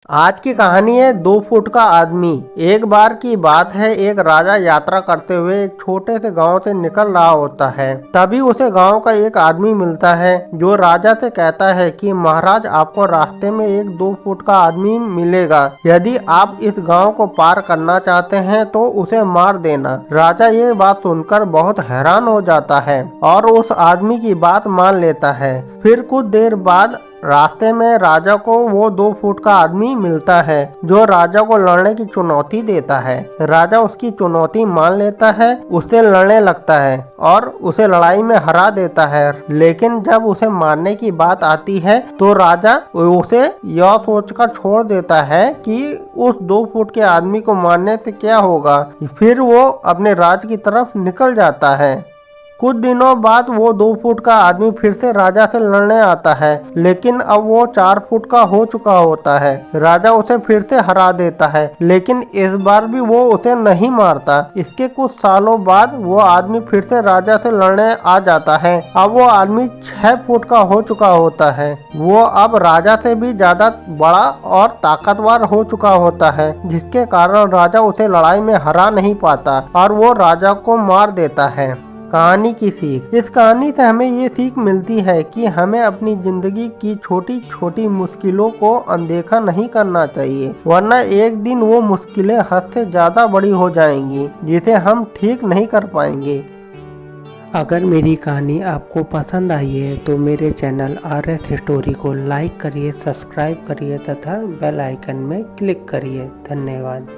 आज की कहानी है 2 फुट का आदमी। एक बार की बात है, एक राजा यात्रा करते हुए एक छोटे से गांव से निकल रहा होता है। तभी उसे गांव का एक आदमी मिलता है जो राजा से कहता है कि महाराज, आपको रास्ते में एक 2 फुट का आदमी मिलेगा। यदि आप इस गांव को पार करना चाहते हैं तो उसे मार देना। राजा ये बात सुनकर बहुत हैरान हो जाता है और उस आदमी की बात मान लेता है। फिर कुछ देर बाद रास्ते में राजा को वो 2 फुट का आदमी मिलता है जो राजा को लड़ने की चुनौती देता है। राजा उसकी चुनौती मान लेता है, उससे लड़ने लगता है और उसे लड़ाई में हरा देता है। लेकिन जब उसे मारने की बात आती है तो राजा उसे यह सोचकर छोड़ देता है कि उस 2 फुट के आदमी को मारने से क्या होगा। फिर वो अपने राज की तरफ निकल जाता है। कुछ दिनों बाद वो 2 फुट का आदमी फिर से राजा से लड़ने आता है, लेकिन अब वो 4 फुट का हो चुका होता है। राजा उसे फिर से हरा देता है, लेकिन इस बार भी वो उसे नहीं मारता। इसके कुछ सालों बाद वो आदमी फिर से राजा से लड़ने आ जाता है। अब वो आदमी 6 फुट का हो चुका होता है। वो अब राजा से भी ज्यादा बड़ा और ताकतवर हो चुका होता है, जिसके कारण राजा उसे लड़ाई में हरा नहीं पाता और वो राजा को मार देता है। कहानी की सीख। इस कहानी से हमें ये सीख मिलती है कि हमें अपनी जिंदगी की छोटी छोटी मुश्किलों को अनदेखा नहीं करना चाहिए, वरना एक दिन वो मुश्किलें हद से ज्यादा बड़ी हो जाएंगी जिसे हम ठीक नहीं कर पाएंगे। अगर मेरी कहानी आपको पसंद आई है तो मेरे चैनल RS स्टोरी को लाइक करिए, सब्सक्राइब करिए तथा बेल आइकन में क्लिक करिए। धन्यवाद।